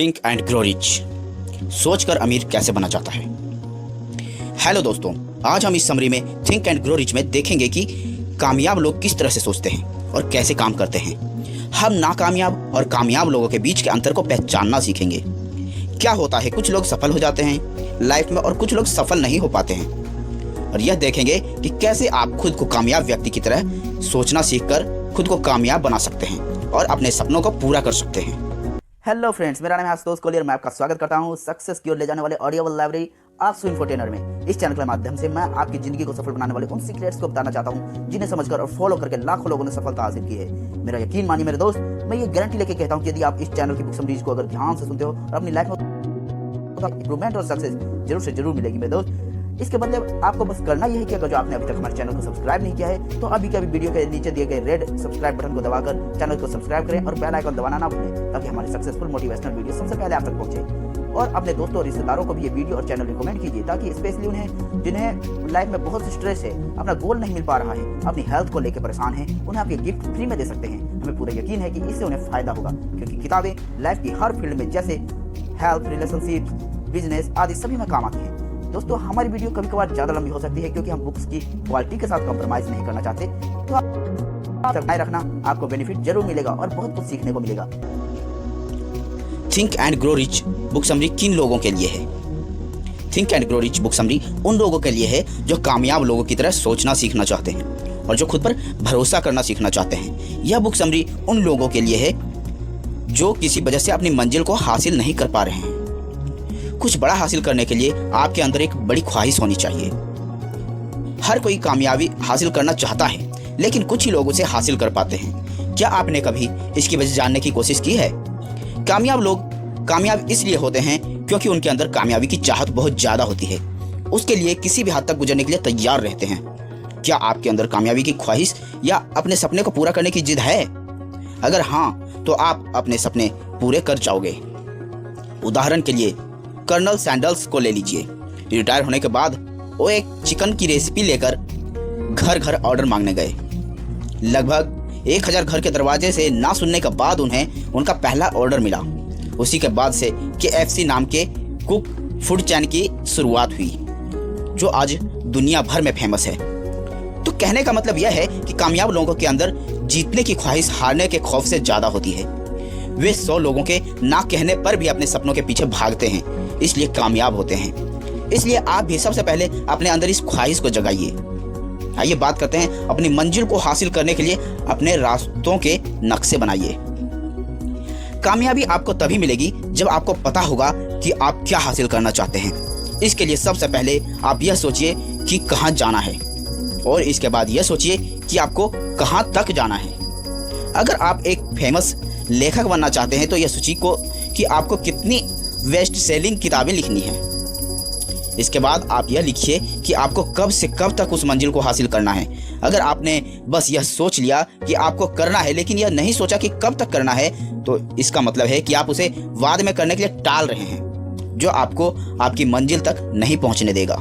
Think and grow rich, सोचकर अमीर कैसे बना जाता है। हेलो दोस्तों, आज हम इस समरी में थिंक एंड ग्रो रिच में देखेंगे कि कामयाब लोग किस तरह से सोचते हैं और कैसे काम करते हैं। हम नाकामयाब और कामयाब लोगों के बीच के अंतर को पहचानना सीखेंगे। क्या होता है, कुछ लोग सफल हो जाते हैं लाइफ में और कुछ लोग सफल नहीं हो पाते हैं। और यह देखेंगे कि कैसे आप खुद को कामयाब व्यक्ति की तरह सोचना सीखकर खुद को कामयाब बना सकते हैं और अपने सपनों को पूरा कर सकते हैं। हेलो फ्रेंड्स, मेरा नाम है आशुतोष कोहली और मैं आपका स्वागत करता हूं सक्सेस की ओर ले जाने वाले ऑडियो लाइब्रेरी आशु इन्फोटेनर में। इस चैनल के माध्यम से मैं आपकी जिंदगी को सफल बनाने वाले उन सीक्रेट्स को बताना चाहता हूं जिन्हें समझकर और फॉलो करके लाखों लोगों ने सफलता हासिल की है। मेरा यकीन मानिए मेरे दोस्त, मैं ये गारंटी लेके कहता हूं कि यदि आप इस चैनल की बुक समरीज को अगर ध्यान से सुनते हो और अपनी लाइफ में इंप्रूवमेंट और सक्सेस जरूर से जरूर मिलेगी मेरे दोस्त। इसके बदले आपको बस करना यह है कि अगर जो आपने अभी तक हमारे चैनल को सब्सक्राइब नहीं किया है तो अभी के अभी वीडियो के नीचे दिए गए रेड सब्सक्राइब बटन को दबाकर चैनल को सब्सक्राइब करें और बेल आइकन दबाना ना भूलें, ताकि हमारे सक्सेसफुल मोटिवेशनल वीडियो सबसे पहले आप तक पहुंचे। और अपने दोस्तों और रिश्तेदारों को भी ये वीडियो और चैनल रिकमेंड कीजिए, ताकि स्पेशली उन्हें जिन्हें लाइफ में बहुत स्ट्रेस है, अपना गोल नहीं मिल पा रहा है, अपनी हेल्थ को लेकर परेशान है, उन्हें आप ये गिफ्ट फ्री में दे सकते हैं। हमें पूरा यकीन है कि इससे उन्हें फायदा होगा, क्योंकि किताबें लाइफ की हर फील्ड में जैसे हेल्थ, रिलेशनशिप, बिजनेस आदि सभी में काम आती है। दोस्तों, हमारी वीडियो कभी कभार ज़्यादा लंबी हो सकती है क्योंकि हम बुक्स की क्वालिटी के साथ कॉम्प्रोमाइज़ नहीं करना चाहते। तो आप बनाए रखना, आपको बेनिफिट जरूर मिलेगा और बहुत कुछ सीखने को मिलेगा। Think and grow rich book summary किन लोगों के लिए है? Think and grow rich book summary उन लोगों के लिए है जो कामयाब लोगों की तरह सोचना सीखना चाहते हैं और जो खुद पर भरोसा करना सीखना चाहते हैं। यह बुक समरी उन लोगों के लिए है जो किसी वजह से अपनी मंजिल को हासिल नहीं कर पा रहे हैं। कुछ बड़ा हासिल करने के लिए आपके अंदर एक बड़ी ख्वाहिश होनी चाहिए। हर कोई कामयाबी हासिल करना चाहता है, लेकिन कुछ ही लोग उसे हासिल कर पाते हैं। क्या आपने कभी इसकी वजह जानने की कोशिश की है? कामयाब लोग कामयाब इसलिए होते हैं क्योंकि उनके अंदर कामयाबी की चाहत बहुत ज़्यादा होती है। उसके लिए किसी भी हद तक गुजरने के लिए तैयार रहते हैं। क्या आपके अंदर कामयाबी की ख्वाहिश या अपने सपने को पूरा करने की जिद है? अगर हाँ, तो आप अपने सपने पूरे कर जाओगे। उदाहरण के लिए कर्नल सैंडल्स को ले लीजिए। रिटायर होने के बाद वो एक चिकन की रेसिपी लेकर घर घर ऑर्डर मांगने गए। लगभग 1000 घर के दरवाजे से ना सुनने के बाद उन्हें उनका पहला ऑर्डर मिला। उसी के बाद से KFC नाम के कुक फूड चैन की शुरुआत हुई, जो आज दुनिया भर में फेमस है। तो कहने का मतलब यह है कि कामयाब लोगों के अंदर जीतने की ख्वाहिश हारने के खौफ से ज़्यादा होती है। वे 100 लोगों के ना कहने पर भी अपने सपनों के पीछे भागते हैं, इसलिए कामयाब होते हैं। इसलिए आप भी सबसे पहले अपने अंदर इस ख्वाहिश को जगाइए। आइए बात करते हैं अपनी मंजिल को हासिल करने के लिए अपने रास्तों के नक्शे बनाइए। कामयाबी आपको तभी मिलेगी जब आपको पता होगा कि आप क्या हासिल करना चाहते हैं। इसके लिए सबसे पहले आप यह सोचिए कि कहाँ जाना है, और इसके बाद यह सोचिए कि आपको कहाँ तक जाना है। अगर आप एक फेमस लेखक बनना चाहते हैं तो यह सोचिए कि आपको कितनी बेस्ट सेलिंग किताबें लिखनी है। इसके बाद आप यह लिखिए कि आपको कब से कब तक उस मंजिल को हासिल करना है। अगर आपने बस यह सोच लिया कि आपको करना है, लेकिन यह नहीं सोचा कि कब तक करना है, तो इसका मतलब है कि आप उसे बाद में करने के लिए टाल रहे हैं, जो आपको आपकी मंजिल तक नहीं पहुंचने देगा।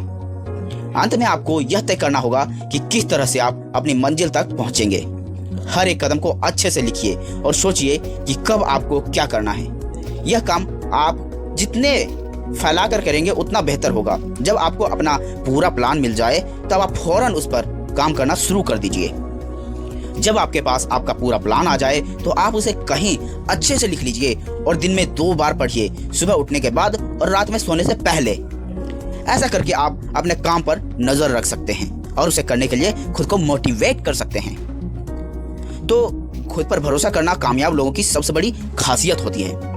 अंत में आपको यह तय करना होगा कि किस तरह से आप अपनी मंजिल तक पहुंचेंगे। हर एक कदम को अच्छे से लिखिए और सोचिए कि कब आपको क्या करना है। यह काम आप जितने फैलाकर करेंगे उतना बेहतर होगा। जब आपको अपना पूरा प्लान मिल जाए तब आप फौरन उस पर काम करना शुरू कर दीजिए। जब आपके पास आपका पूरा प्लान आ जाए तो आप उसे कहीं अच्छे से लिख लीजिए और दिन में 2 बार पढ़िए, सुबह उठने के बाद और रात में सोने से पहले। ऐसा करके आप अपने काम पर नजर रख सकते हैं और उसे करने के लिए खुद को मोटिवेट कर सकते हैं। तो खुद पर भरोसा करना कामयाब लोगों की सबसे बड़ी खासियत होती है।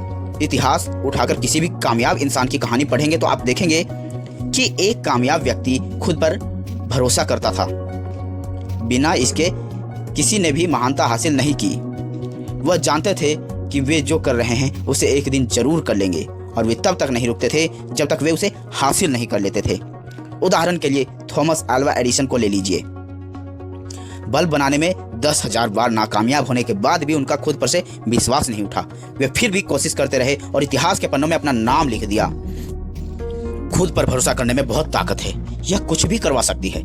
इतिहास उठाकर किसी भी कामयाब इंसान की कहानी पढ़ेंगे तो आप देखेंगे कि एक कामयाब व्यक्ति खुद पर भरोसा करता था। बिना इसके किसी ने भी महानता हासिल नहीं की। वह जानते थे कि वे जो कर रहे हैं उसे एक दिन जरूर कर लेंगे, और वे तब तक नहीं रुकते थे जब तक वे उसे हासिल नहीं कर लेते थे। उदाहरण के लिए थॉमस अल्वा एडिसन को ले लीजिए। बल्ब बनाने में 10,000 बार नाकामयाब होने के बाद भी उनका खुद पर से विश्वास नहीं उठा। वे फिर भी कोशिश करते रहे और इतिहास के पन्नों में अपना नाम लिख दिया। खुद पर भरोसा करने में बहुत ताकत है, यह कुछ भी करवा सकती है।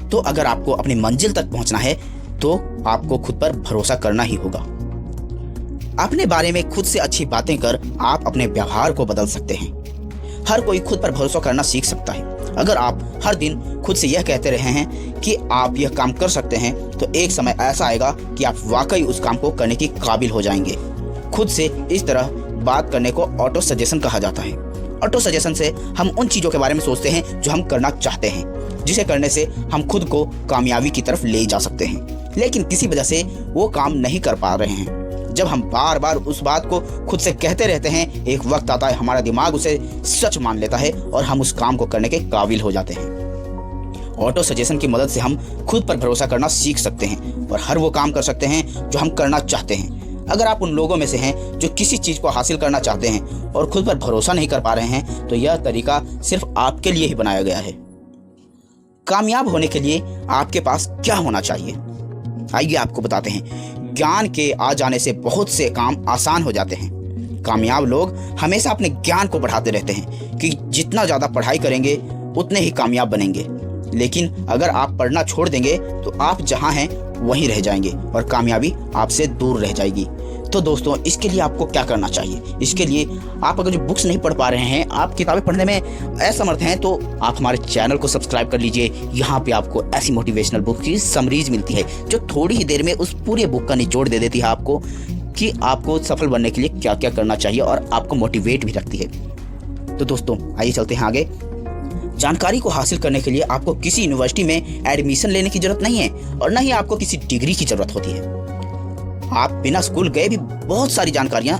तो अगर आपको अपनी मंजिल तक पहुंचना है तो आपको खुद पर भरोसा करना ही होगा। अपने बारे में खुद से अच्छी बातें कर आप अपने व्यवहार को बदल सकते हैं। हर कोई खुद पर भरोसा करना सीख सकता है। अगर आप हर दिन खुद से यह कहते रहे हैं कि आप यह काम कर सकते हैं, तो एक समय ऐसा आएगा कि आप वाकई उस काम को करने के काबिल हो जाएंगे। खुद से इस तरह बात करने को ऑटो सजेशन कहा जाता है। ऑटो सजेशन से हम उन चीज़ों के बारे में सोचते हैं जो हम करना चाहते हैं, जिसे करने से हम खुद को कामयाबी की तरफ ले जा सकते हैं, लेकिन किसी वजह से वो काम नहीं कर पा रहे हैं। जब हम बार बार उस बात को खुद से कहते रहते हैं, एक वक्त आता है हमारा दिमाग उसे सच मान लेता है और हम उस काम को करने के काबिल हो जाते हैं। ऑटो सजेशन की मदद से हम खुद पर भरोसा करना सीख सकते हैं और हर वो काम कर सकते हैं जो हम करना चाहते हैं। अगर आप उन लोगों में से हैं जो किसी चीज़ को हासिल करना चाहते हैं और खुद पर भरोसा नहीं कर पा रहे हैं, तो यह तरीका सिर्फ आपके लिए ही बनाया गया है। कामयाब होने के लिए आपके पास क्या होना चाहिए, आइए आपको बताते हैं। ज्ञान के आ जाने से बहुत से काम आसान हो जाते हैं। कामयाब लोग हमेशा अपने ज्ञान को बढ़ाते रहते हैं कि जितना ज़्यादा पढ़ाई करेंगे उतने ही कामयाब बनेंगे। लेकिन अगर आप पढ़ना छोड़ देंगे तो आप जहाँ हैं वहीं रह जाएंगे और कामयाबी आपसे दूर रह जाएगी। तो दोस्तों, इसके लिए आपको क्या करना चाहिए? इसके लिए आप अगर जो बुक्स नहीं पढ़ पा रहे हैं, आप किताबें पढ़ने में असमर्थ हैं, तो आप हमारे चैनल को सब्सक्राइब कर लीजिए। यहाँ पे आपको ऐसी मोटिवेशनल बुक की समरीज मिलती है जो थोड़ी ही देर में उस पूरे बुक का निचोड़ दे देती है आपको कि आपको सफल बनने के लिए क्या क्या करना चाहिए और आपको मोटिवेट भी रखती है। तो दोस्तों, आइए चलते हैं आगे। जानकारी को हासिल करने के लिए आपको किसी यूनिवर्सिटी में एडमिशन लेने की जरूरत नहीं है और न ही आपको किसी डिग्री की जरूरत होती है। आप बिना स्कूल गए भी बहुत सारी जानकारियां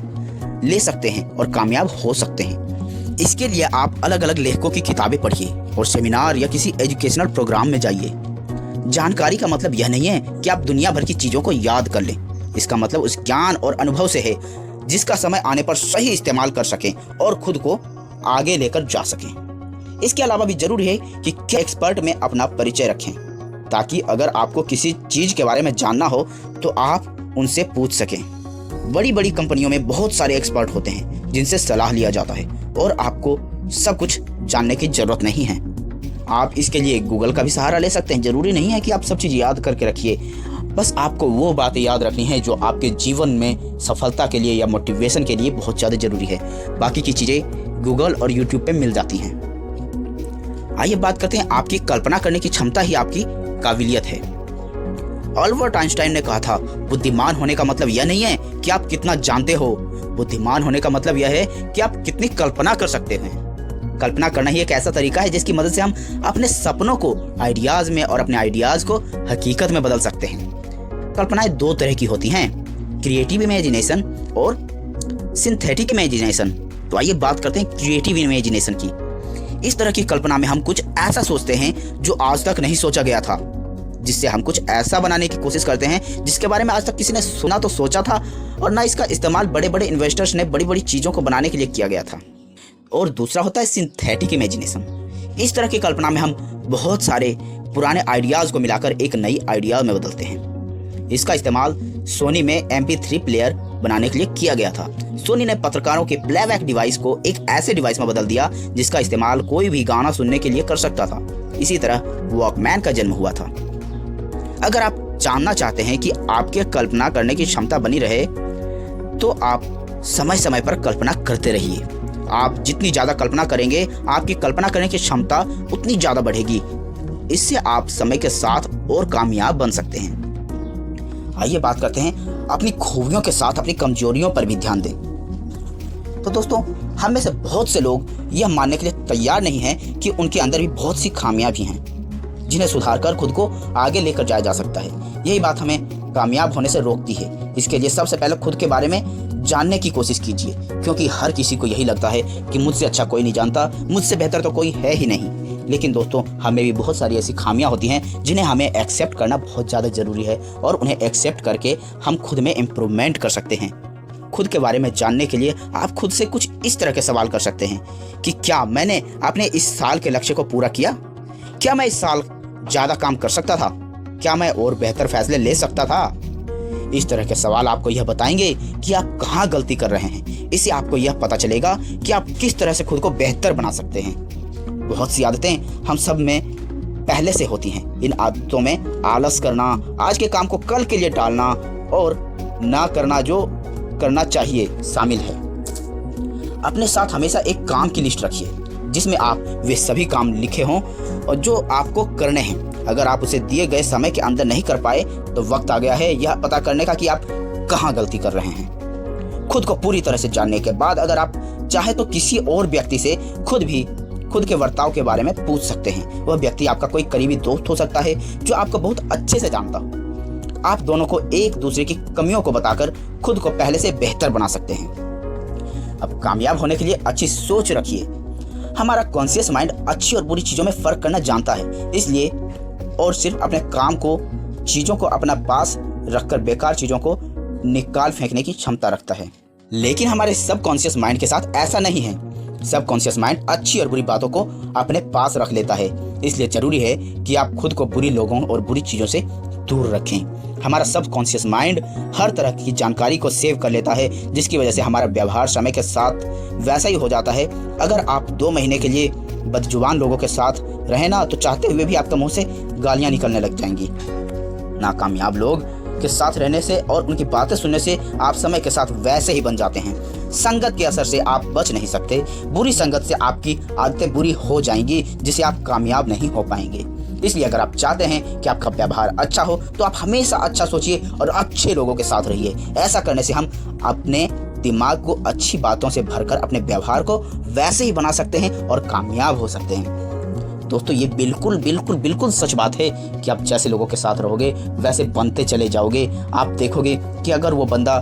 ले सकते हैं और कामयाब हो सकते हैं। इसके लिए आप अलग अलग लेखकों की किताबें पढ़िए और सेमिनार या किसी एजुकेशनल प्रोग्राम में जाइए। जानकारी का मतलब यह नहीं है कि आप दुनिया भर की चीज़ों को याद कर लें। इसका मतलब उस ज्ञान और अनुभव से है जिसका समय आने पर सही इस्तेमाल कर सकें और खुद को आगे लेकर जा सकें। इसके अलावा भी जरूरी है कि एक्सपर्ट में अपना परिचय रखें, ताकि अगर आपको किसी चीज़ के बारे में जानना हो तो आप उनसे पूछ सकें। बड़ी बड़ी कंपनियों में बहुत सारे एक्सपर्ट होते हैं जिनसे सलाह लिया जाता है और आपको सब कुछ जानने की जरूरत नहीं है। आप इसके लिए गूगल का भी सहारा ले सकते हैं। जरूरी नहीं है कि आप सब चीज़ याद करके रखिए, बस आपको वो बातें याद रखनी है जो आपके जीवन में सफलता के लिए या मोटिवेशन के लिए बहुत ज़्यादा जरूरी है। बाकी की चीज़ें गूगल और यूट्यूब पे मिल जाती हैं। आइए बात करते हैं, आपकी कल्पना करने की क्षमता ही आपकी काबिलियत है। अल्बर्ट आइंस्टाइन ने कहा था, बुद्धिमान होने का मतलब यह नहीं है कि आप कितना जानते हो, बुद्धिमान होने का मतलब यह है कि आप कितनी कल्पना कर सकते हैं। कल्पना करना ही एक ऐसा तरीका है जिसकी मदद से हम अपने सपनों को आइडियाज में और अपने आइडियाज को हकीकत में बदल सकते हैं। कल्पनाएं दो तरह की होती हैं, क्रिएटिव इमेजिनेशन और सिंथेटिक इमेजिनेशन। तो आइए बात करते हैं क्रिएटिव इमेजिनेशन की। इस तरह की कल्पना में हम कुछ ऐसा सोचते हैं जो आज तक नहीं सोचा गया था, जिससे हम कुछ ऐसा बनाने की कोशिश करते हैं जिसके बारे में आज तक किसी ने सुना तो सोचा था और ना इसका इस्तेमाल बड़े बड़े इन्वेस्टर्स ने बड़ी बड़ी चीज़ों को बनाने के लिए किया गया था। और दूसरा होता है सिंथेटिक इमेजिनेशन। इस तरह की कल्पना में हम बहुत सारे पुराने आइडियाज़ को मिलाकर एक नई आइडिया में बदलते हैं। इसका इस्तेमाल सोनी में MP3 प्लेयर बनाने के लिए किया गया था। सोनी ने पत्रकारों के प्लेबैक डिवाइस को एक ऐसे डिवाइस में बदल दिया जिसका इस्तेमाल कोई भी गाना सुनने के लिए कर सकता था। इसी तरह वॉकमैन का जन्म हुआ था। अगर आप जानना चाहते हैं कि आपके कल्पना करने की क्षमता बनी रहे, तो आप समय समय पर कल्पना करते रहिए। आप जितनी ज़्यादा कल्पना करेंगे, आपकी कल्पना करने की क्षमता उतनी ज़्यादा बढ़ेगी। इससे आप समय के साथ और कामयाब बन सकते हैं। आइए बात करते हैं, अपनी खूबियों के साथ अपनी कमजोरियों पर भी ध्यान दें। तो दोस्तों, हम में से बहुत से लोग यह मानने के लिए तैयार नहीं हैं कि उनके अंदर भी बहुत सी खामियां भी हैं जिन्हें सुधार कर खुद को आगे लेकर जाया जा सकता है। यही बात हमें कामयाब होने से रोकती है। इसके लिए सबसे पहले खुद के बारे में जानने की कोशिश कीजिए, क्योंकि हर किसी को यही लगता है कि मुझसे अच्छा कोई नहीं जानता, मुझसे बेहतर तो कोई है ही नहीं। लेकिन दोस्तों, हमें भी बहुत सारी ऐसी खामियां होती हैं जिन्हें हमें एक्सेप्ट करना बहुत ज़्यादा ज़रूरी है और उन्हें एक्सेप्ट करके हम खुद में इम्प्रूवमेंट कर सकते हैं। खुद के बारे में जानने के लिए आप खुद से कुछ इस तरह के सवाल कर सकते हैं कि क्या मैंने अपने इस साल के लक्ष्य को पूरा किया? क्या मैं इस साल ज़्यादा काम कर सकता था? क्या मैं और बेहतर फैसले ले सकता था? इस तरह के सवाल आपको यह बताएंगे कि आप कहाँ गलती कर रहे हैं। इससे आपको यह पता चलेगा कि आप किस तरह से खुद को बेहतर बना सकते हैं। बहुत सी आदतें हम सब में पहले से होती हैं। इन आदतों में आलस करना, आज के काम को कल के लिए टालना और ना करना जो करना चाहिए शामिल है। अपने साथ हमेशा एक काम की लिस्ट रखिए जिसमें आप वे सभी काम लिखे हों और जो आपको करने हैं। अगर आप उसे दिए गए समय के अंदर नहीं कर पाए तो वक्त आ गया है यह पता करने का कि आप कहाँ गलती कर रहे हैं। खुद को पूरी तरह से जानने के बाद अगर आप चाहे तो किसी और व्यक्ति से खुद के बर्ताव के बारे में पूछ सकते हैं। वह व्यक्ति आपका कोई करीबी दोस्त हो सकता है जो आपको बहुत अच्छे से जानता हो। आप दोनों को एक दूसरे की कमियों को बताकर खुद को पहले से बेहतर बना सकते हैं। अब कामयाब होने के लिए अच्छी सोच रखिए। हमारा कॉन्शियस माइंड अच्छी और बुरी चीज़ों में फ़र्क करना जानता है, इसलिए और सिर्फ अपने काम को चीज़ों को अपना पास रखकर बेकार चीज़ों को निकाल फेंकने की क्षमता रखता है। लेकिन हमारे सबकॉन्शियस माइंड के साथ ऐसा नहीं है। सबकॉन्शियस माइंड अच्छी और बुरी बातों को अपने पास रख लेता है, इसलिए ज़रूरी है कि आप खुद को बुरी लोगों और बुरी चीज़ों से दूर रखें। हमारा सबकॉन्शियस माइंड हर तरह की जानकारी को सेव कर लेता है, जिसकी वजह से हमारा व्यवहार समय के साथ वैसा ही हो जाता है। अगर आप 2 महीने के लिए बदजुबान लोगों के साथ रहें ना, तो चाहते हुए भी आपके मुंह से गालियां निकलने लग जाएंगी। नाकामयाब लोग के साथ रहने से और उनकी बातें सुनने से आप समय के साथ वैसे ही बन जाते हैं। संगत के असर से आप बच नहीं सकते। बुरी संगत से आपकी आदतें बुरी हो जाएंगी, जिससे आप कामयाब नहीं हो पाएंगे। इसलिए अगर आप चाहते हैं कि आपका व्यवहार अच्छा हो तो आप हमेशा अच्छा सोचिए और अच्छे लोगों के साथ रहिए। ऐसा करने से हम अपने दिमाग को अच्छी बातों से भरकर अपने व्यवहार को वैसे ही बना सकते हैं और कामयाब हो सकते हैं। दोस्तों, ये बिल्कुल सच बात है कि आप जैसे लोगों के साथ रहोगे वैसे बनते चले जाओगे। आप देखोगे कि अगर वो बंदा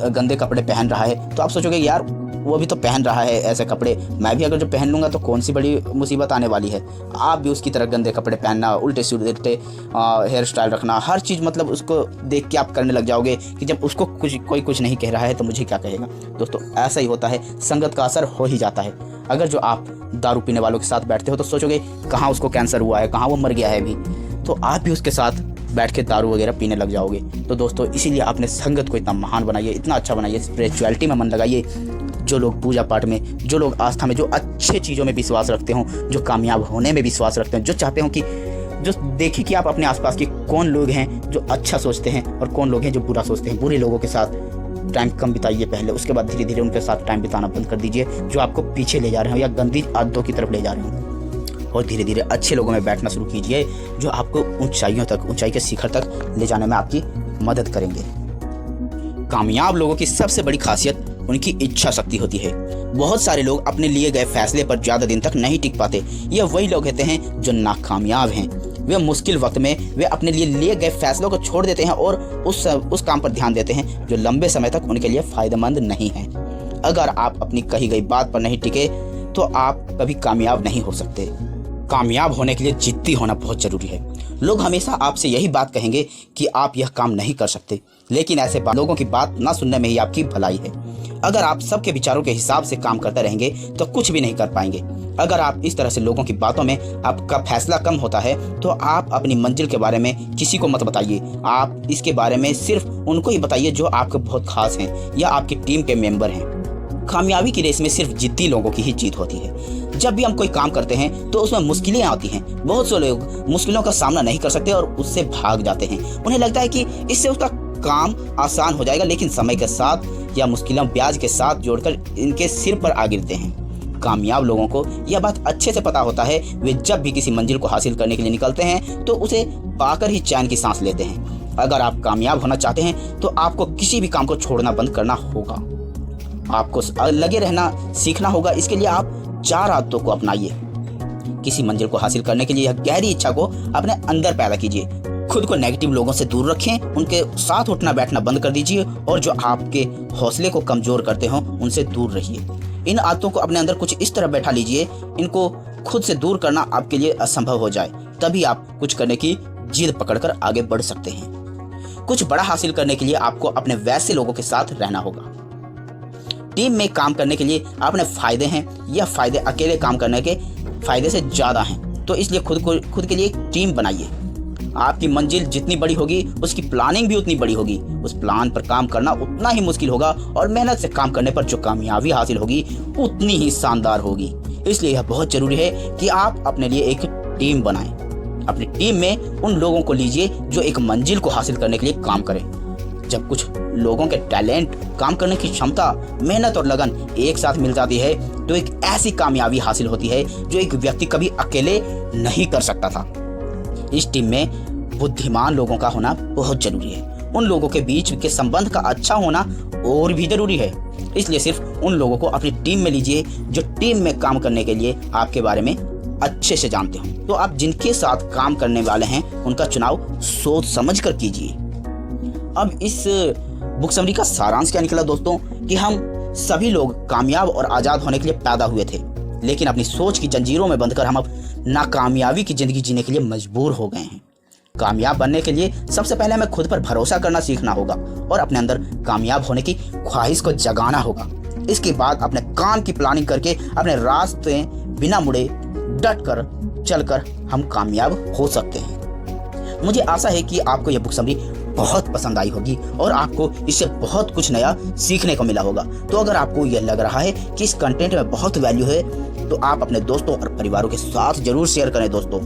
गंदे कपड़े पहन रहा है तो आप सोचोगे यार वो भी तो पहन रहा है ऐसे कपड़े, मैं भी अगर जो पहन लूँगा तो कौन सी बड़ी मुसीबत आने वाली है। आप भी उसकी तरह गंदे कपड़े पहनना, उल्टे सीधे हेयर स्टाइल रखना, हर चीज़ मतलब उसको देख के आप करने लग जाओगे कि जब उसको कोई कुछ नहीं कह रहा है तो मुझे क्या कहेगा। दोस्तों, ऐसा ही होता है, संगत का असर हो ही जाता है। अगर जो आप दारू पीने वालों के साथ बैठते हो तो सोचोगे कहाँ उसको कैंसर हुआ है, कहाँ वो मर गया है अभी, तो आप भी उसके साथ बैठ के दारू वगैरह पीने लग जाओगे। तो दोस्तों, इसीलिए अपने संगत को इतना महान बनाइए, इतना अच्छा बनाइए, स्पिरिचुअलिटी में मन लगाइए। जो लोग पूजा पाठ में, जो लोग आस्था में, जो अच्छे चीज़ों में विश्वास रखते हो, जो कामयाब होने में विश्वास रखते हैं, जो चाहते हो कि जो देखें कि आप अपने आसपास के कौन लोग हैं जो अच्छा सोचते हैं और कौन लोग हैं जो बुरा सोचते हैं। बुरे लोगों के साथ टाइम कम बिताइए पहले, उसके बाद धीरे धीरे उनके साथ टाइम बिताना बंद कर दीजिए जो आपको पीछे ले जा रहे हो या गंदी आदतों की तरफ ले जा रहे हो, और धीरे धीरे अच्छे लोगों में बैठना शुरू कीजिए जो आपको ऊंचाई के शिखर तक ले जाने में आपकी मदद करेंगे। कामयाब लोगों की सबसे बड़ी खासियत उनकी इच्छा शक्ति होती है। बहुत सारे लोग अपने लिए गए फैसले पर ज़्यादा दिन तक नहीं टिक पाते। ये वही लोग होते हैं जो नाकामयाब हैं। वे मुश्किल वक्त में वे अपने लिए गए फैसलों को छोड़ देते हैं और उस काम पर ध्यान देते हैं जो लंबे समय तक उनके लिए फ़ायदेमंद नहीं है। अगर आप अपनी कही गई बात पर नहीं टिके तो आप कभी कामयाब नहीं हो सकते। कामयाब होने के लिए जिद्दी होना बहुत ज़रूरी है। लोग हमेशा आपसे यही बात कहेंगे कि आप यह काम नहीं कर सकते, लेकिन ऐसे लोगों की बात ना सुनने में ही आपकी भलाई है। अगर आप सबके विचारों के हिसाब से काम करते रहेंगे तो कुछ भी नहीं कर पाएंगे। अगर आप इस तरह से लोगों की बातों में आपका फैसला कम होता है तो आप अपनी मंजिल के बारे में किसी को मत बताइए। आप इसके बारे में सिर्फ उनको ही बताइए जो आपके बहुत खास हैं या आपकी टीम के मेंबर हैं। कामयाबी की रेस में सिर्फ जिद्दी लोगों की ही जीत होती है। जब भी हम कोई काम करते हैं तो उसमें मुश्किलें आती हैं। बहुत से लोग मुश्किलों का सामना नहीं कर सकते और उससे भाग जाते हैं। उन्हें लगता है कि इससे उसका काम आसान हो जाएगा, लेकिन समय के साथ या मुश्किलों ब्याज के साथ जोड़कर इनके सिर पर आ गिरते हैं। कामयाब लोगों को यह बात अच्छे से पता होता है। वे जब भी किसी मंजिल को हासिल करने के लिए निकलते हैं तो उसे पाकर ही चैन की सांस लेते हैं। अगर आप कामयाब होना चाहते हैं तो आपको किसी भी काम को छोड़ना बंद करना होगा। आपको लगे रहना सीखना होगा। इसके लिए आप 4 आदतों को अपनाइए। किसी मंजिल को हासिल करने के लिए यह गहरी इच्छा को अपने अंदर पैदा कीजिए। खुद को नेगेटिव लोगों से दूर रखें, उनके साथ उठना बैठना बंद कर दीजिए और जो आपके हौसले को कमजोर करते हो उनसे दूर रहिए। इन आदतों को अपने अंदर कुछ इस तरह बैठा लीजिए, इनको खुद से दूर करना आपके लिए असंभव हो जाए। तभी आप कुछ करने की जिद पकड़कर आगे बढ़ सकते हैं। कुछ बड़ा हासिल करने के लिए आपको अपने वैसे लोगों के साथ रहना होगा। टीम में काम करने के लिए अपने फायदे हैं। यह फायदे अकेले काम करने के फायदे से ज़्यादा हैं, तो इसलिए खुद के लिए एक टीम बनाइए। आपकी मंजिल जितनी बड़ी होगी उसकी प्लानिंग भी उतनी बड़ी होगी। उस प्लान पर काम करना उतना ही मुश्किल होगा और मेहनत से काम करने पर जो कामयाबी हासिल होगी उतनी ही शानदार होगी। इसलिए यह बहुत ज़रूरी है कि आप अपने लिए एक टीम बनाएं। अपनी टीम में उन लोगों को लीजिए जो एक मंजिल को हासिल करने के लिए काम करें। जब कुछ लोगों के टैलेंट, काम करने की क्षमता, मेहनत और लगन एक साथ मिल जाती है तो एक ऐसी कामयाबी हासिल होती है जो एक व्यक्ति कभी अकेले नहीं कर सकता था। इस टीम में बुद्धिमान लोगों का होना बहुत जरूरी है। उन लोगों के बीच के संबंध का अच्छा होना और भी जरूरी है। इसलिए सिर्फ उन लोगों को अपनी टीम में लीजिए जो टीम में काम करने के लिए आपके बारे में अच्छे से जानते हो। तो आप जिनके साथ काम करने वाले हैं उनका चुनाव सोच समझ कर कीजिए। अब इस बुक समरी का सारांश क्या निकला दोस्तों, कि हम सभी लोग कामयाब और आज़ाद होने के लिए पैदा हुए थे, लेकिन अपनी सोच की जंजीरों में बंधकर हम अब नाकामयाबी की ज़िंदगी जीने के लिए मजबूर हो गए हैं। कामयाब बनने के लिए सबसे पहले हमें खुद पर भरोसा करना सीखना होगा और अपने अंदर कामयाब होने की ख्वाहिश को जगाना होगा। इसके बाद अपने काम की प्लानिंग करके अपने रास्ते बिना मुड़े डट कर चलकर हम कामयाब हो सकते हैं। मुझे आशा है कि आपको यह बुक समरी बहुत पसंद आई होगी और आपको इससे बहुत कुछ नया सीखने को मिला होगा। तो अगर आपको यह लग रहा है कि इस कंटेंट में बहुत वैल्यू है तो आप अपने दोस्तों और परिवारों के साथ जरूर शेयर करें। दोस्तों,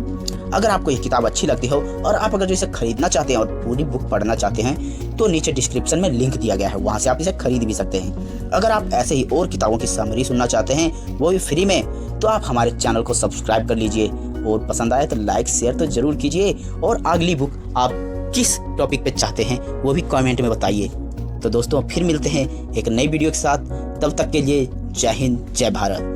अगर आपको यह किताब अच्छी लगती हो और आप अगर इसे खरीदना चाहते हैं और पूरी बुक पढ़ना चाहते हैं तो नीचे डिस्क्रिप्शन में लिंक दिया गया है, वहां से आप इसे खरीद भी सकते हैं। अगर आप ऐसे ही और किताबों की समरी सुनना चाहते हैं वो भी फ्री में, तो आप हमारे चैनल को सब्सक्राइब कर लीजिए और पसंद आए तो लाइक शेयर तो जरूर कीजिए और अगली बुक आप किस टॉपिक पे चाहते हैं वो भी कमेंट में बताइए। तो दोस्तों फिर मिलते हैं एक नई वीडियो के साथ, तब तक के लिए जय हिंद जय भारत।